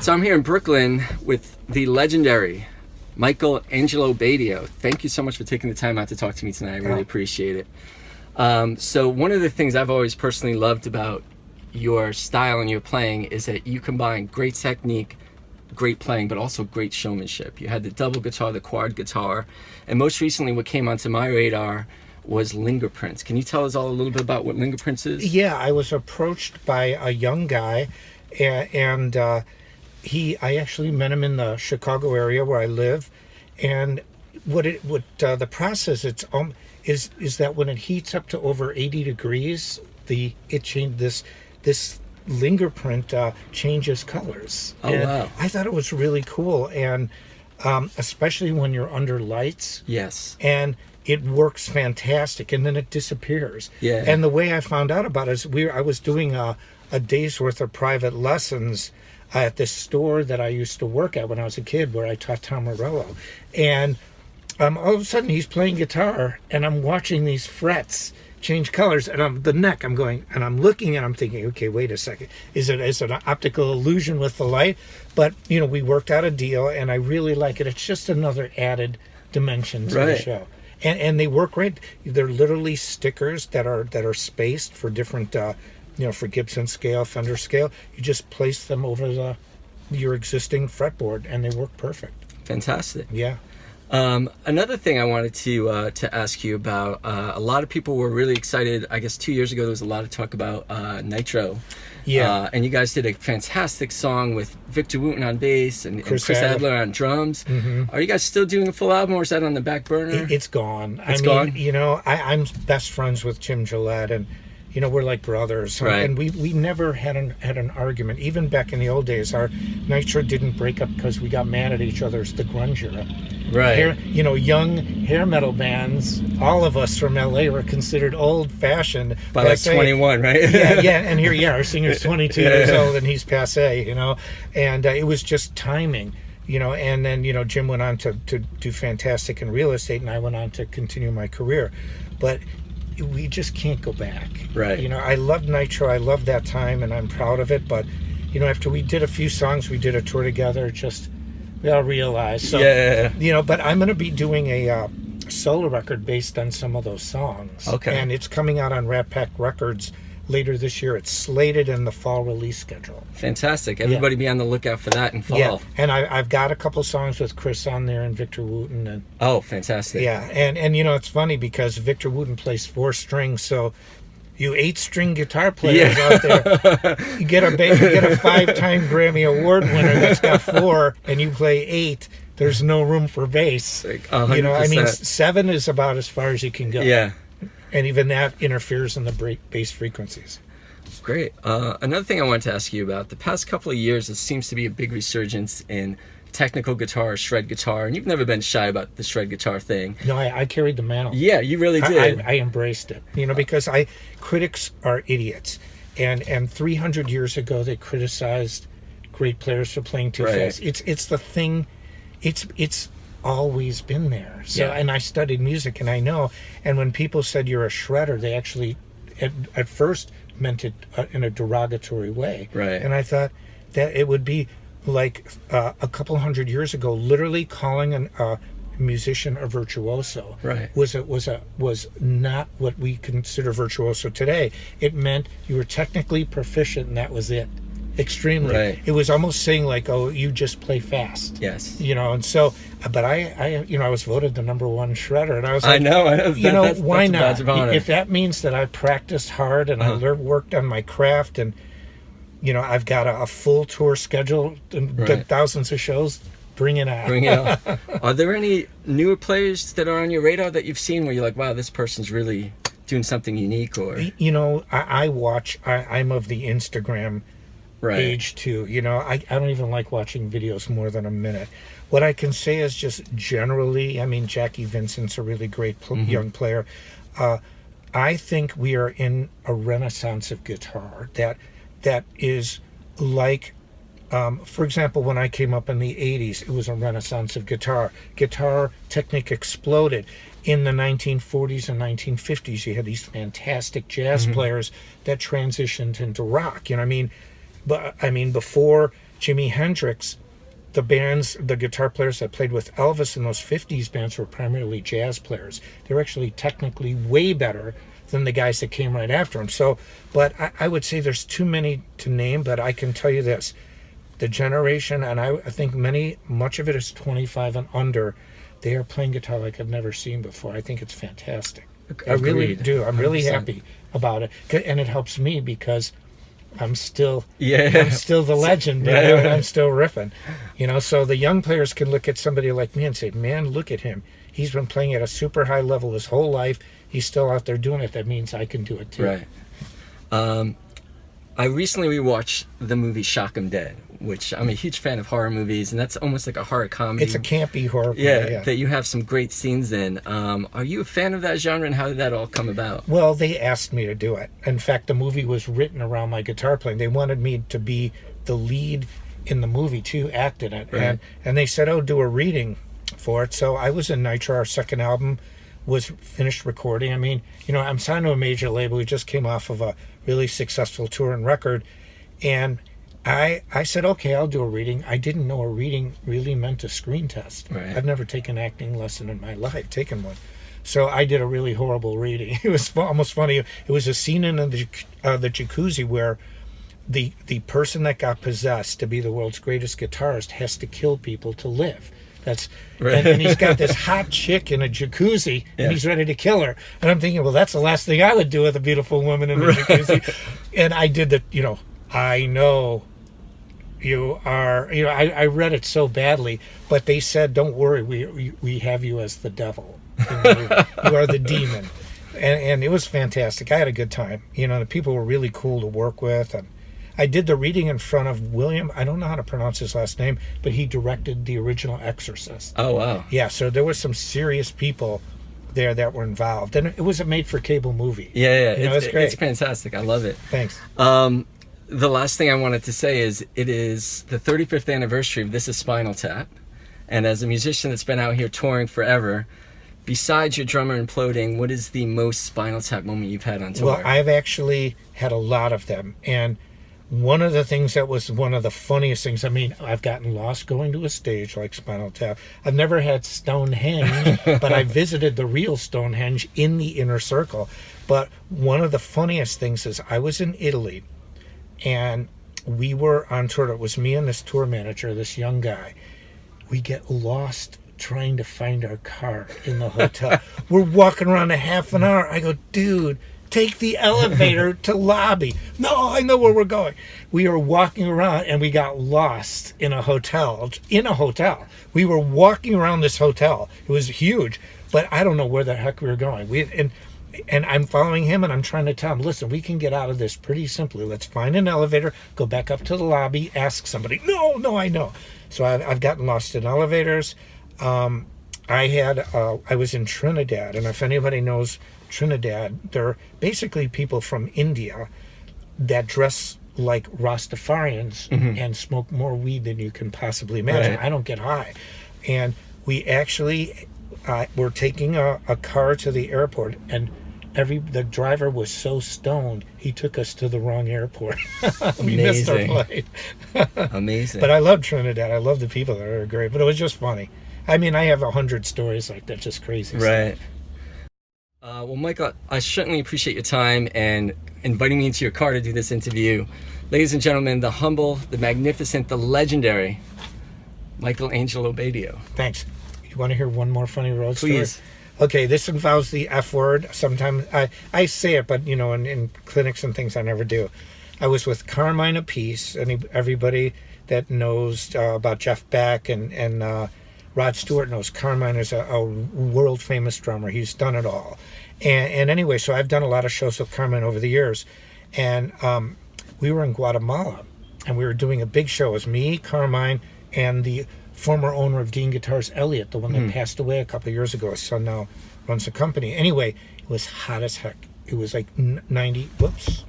So I'm here in Brooklyn with the legendary Michael Angelo Batio. Thank you so much for taking the time out to talk to me tonight. I really appreciate it. So one of the things I've always personally loved about your style and your playing is that you combine great technique, great playing, but also great showmanship. You had the double guitar, the quad guitar, and most recently what came onto my radar was Linger Prints. Can you tell us all a little bit about what Linger Prints is? Yeah, I was approached by a young guy, and I actually met him in the Chicago area where I live, and the process is that when it heats up to over 80 degrees, this Linger Print changes colors. Oh, and wow. I thought it was really cool, and especially when you're under lights. Yes. And it works fantastic, and then it disappears. Yeah. And the way I found out about it is I was doing a day's worth of private lessons at this store that I used to work at when I was a kid, where I taught Tom Morello. And all of a sudden he's playing guitar, and I'm watching these frets change colors, and I'm looking, and I'm thinking, okay, wait a second, is it an optical illusion with the light? But we worked out a deal, and I really like it. It's just another added dimension to the show. And they work great. They're literally stickers that are spaced for different for Gibson scale, Fender scale. You just place them over your existing fretboard, and they work perfect. Fantastic. Yeah. Another thing I wanted to ask you about, a lot of people were really excited. I guess 2 years ago there was a lot of talk about Nitro. Yeah. And you guys did a fantastic song with Victor Wooten on bass and Chris Adler on drums. Mm-hmm. Are you guys still doing a full album, or is that on the back burner? It's gone. It's gone? I'm best friends with Jim Gillette, and we're like brothers. Right. And we never had an argument. Even back in the old days, our Nitro didn't break up because we got mad at each other. It's the grunge era. Right. Young hair metal bands, all of us from LA were considered old-fashioned. By like 21, right? yeah. And here, our singer's 22 years old, and he's passé, And it was just timing, And then, Jim went on to do fantastic in real estate, and I went on to continue my career. But we just can't go back. Right. I loved Nitro. I loved that time, and I'm proud of it. But, after we did a few songs, we did a tour together, we all realized. So, yeah. But I'm going to be doing a solo record based on some of those songs. Okay. And it's coming out on Rat Pack Records later this year. It's slated in the fall release schedule. Fantastic. Everybody be on the lookout for that in fall. Yeah. And I've got a couple songs with Chris on there and Victor Wooten. And oh, fantastic. yeah. And it's funny because Victor Wooten plays 4 strings, so you 8-string guitar players out there, you get a 5-time Grammy Award winner that's got 4, and you play 8. There's no room for bass. Like 100%. 7 is about as far as you can go. Yeah. And even that interferes in the bass frequencies. Great. Another thing I wanted to ask you about, the past couple of years, it seems to be a big resurgence in technical guitar, shred guitar, and you've never been shy about the shred guitar thing. No, I carried the mantle. Yeah, you really did. I embraced it, because critics are idiots, and 300 years ago they criticized great players for playing too fast. It's the thing. It's always been there. So, and I studied music, and I know. And when people said you're a shredder, they actually at first meant it in a derogatory way. Right. And I thought that it would be like a couple hundred years ago, literally calling a musician a virtuoso was not what we consider virtuoso today. It meant you were technically proficient, and that was it. Extremely. Right. It was almost saying like, oh, you just play fast. Yes. And so, but I was voted the #1 shredder, and I was like, I know. Why that's not? a badge of honor. If that means that I practiced hard and I worked on my craft, and I've got a full tour schedule and did thousands of shows, bring it on. Bring it on. Are there any newer players that are on your radar that you've seen where you're like, wow, this person's really doing something unique? Or I watch. I'm of the Instagram age too. I don't even like watching videos more than a minute. What I can say is just generally, Jackie Vincent's a really great young player. I think we are in a renaissance of guitar that is like, for example, when I came up in the 80s, it was a renaissance of guitar. Guitar technique exploded. In the 1940s and 1950s, you had these fantastic jazz players that transitioned into rock. But before Jimi Hendrix, the guitar players that played with Elvis in those 50s bands were primarily jazz players. They were actually technically way better than the guys that came right after him. So, but I would say there's too many to name, but I can tell you this. The generation, and I think much of it is 25 and under, they are playing guitar like I've never seen before. I think it's fantastic. I really do. I'm really 100%. happy about it. And it helps me because I'm still the legend, you know, and I'm still riffing, you know. So the young players can look at somebody like me and say, "Man, look at him. He's been playing at a super high level his whole life. He's still out there doing it. That means I can do it too." Right. I recently rewatched the movie Shock 'Em Dead, which I'm a huge fan of horror movies, and that's almost like a horror comedy. It's a campy horror movie. Yeah, that you have some great scenes in. Are you a fan of that genre, and how did that all come about? Well, they asked me to do it. In fact, the movie was written around my guitar playing. They wanted me to be the lead in the movie too, act in it. Right. And they said, "Oh, do a reading for it." So I was in Nitro. Our second album was finished recording. I mean, you know, I'm signed to a major label. We just came off of a really successful tour and record. And I said, okay, I'll do a reading. I didn't know a reading really meant a screen test. Right. I've never taken an acting lesson in my life, taken one. So I did a really horrible reading. It was almost funny. It was a scene in the jacuzzi where the person that got possessed to be the world's greatest guitarist has to kill people to live. That's right. And he's got this hot chick in a jacuzzi, and he's ready to kill her. And I'm thinking, well, that's the last thing I would do with a beautiful woman in a jacuzzi. And I did the, you know, I know you are, you know, I read it so badly, but they said, don't worry, we have you as the devil. You are the demon. And it was fantastic. I had a good time. You know, the people were really cool to work with. And I did the reading in front of William. I don't know how to pronounce his last name, but he directed the original Exorcist. Oh, wow. Yeah, so there were some serious people there that were involved. And it was a made-for-cable movie. Yeah. You know, it's great. It's fantastic. I love it. Thanks. The last thing I wanted to say is it is the 35th anniversary of This Is Spinal Tap. And as a musician that's been out here touring forever, besides your drummer imploding, what is the most Spinal Tap moment you've had on tour? Well, I've actually had a lot of them. And one of the things that was one of the funniest things, I mean, I've gotten lost going to a stage like Spinal Tap. I've never had Stonehenge, but I visited the real Stonehenge in the inner circle. But one of the funniest things is I was in Italy, and we were on tour. It was me and this tour manager, this young guy. We get lost trying to find our car in the hotel. We're walking around a half an hour. I go, dude, take the elevator to lobby. No, I know where we're going. We were walking around and we got lost in a hotel. We were walking around this hotel. It was huge, but I don't know where the heck we were going. And I'm following him and I'm trying to tell him, listen, we can get out of this pretty simply. Let's find an elevator, go back up to the lobby, ask somebody. No, I know. So I've gotten lost in elevators. I was in Trinidad, and if anybody knows Trinidad, they're basically people from India that dress like Rastafarians and smoke more weed than you can possibly imagine. Right. I don't get high. And we actually were taking a car to the airport, and the driver was so stoned he took us to the wrong airport. We missed our flight. Amazing. But I love Trinidad. I love the people there. Are great. But it was just funny. I mean, I have 100 stories like that, just crazy. Right. Well, Michael, I certainly appreciate your time and inviting me into your car to do this interview. Ladies and gentlemen, the humble, the magnificent, the legendary Michael Angelo Batio. Thanks. You want to hear one more funny road story? Please. Okay, this involves the F word. Sometimes I say it, but, you know, in clinics and things I never do. I was with Carmine Appice, and everybody that knows about Jeff Beck and Rod Stewart knows Carmine is a world-famous drummer. He's done it all. And anyway, so I've done a lot of shows with Carmine over the years. And we were in Guatemala, and we were doing a big show. It was me, Carmine, and the former owner of Dean Guitars, Elliot, the one that passed away a couple of years ago. His son now runs the company. Anyway, it was hot as heck. It was like 90. Whoops.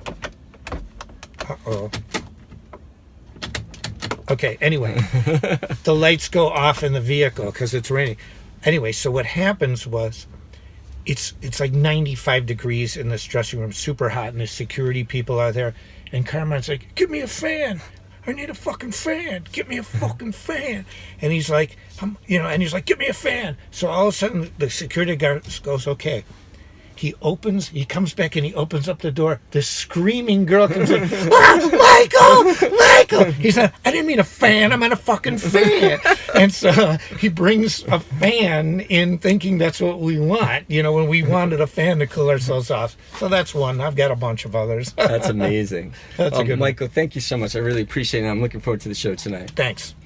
Uh-oh. Okay, anyway, the lights go off in the vehicle because it's raining. Anyway, so what happens was it's like 95 degrees in this dressing room, super hot, and the security people are there. And Carmine's like, give me a fan. I need a fucking fan. Get me a fucking fan. And he's like, and he's like, get me a fan. So all of a sudden, the security guard goes, okay. He comes back and he opens up the door. This screaming girl comes in. Michael! He said, I didn't mean a fan, I meant a fucking fan. And so he brings a fan in thinking that's what we want, when we wanted a fan to cool ourselves off. So that's one. I've got a bunch of others. That's amazing. That's a good one. Michael, thank you so much. I really appreciate it. I'm looking forward to the show tonight. Thanks.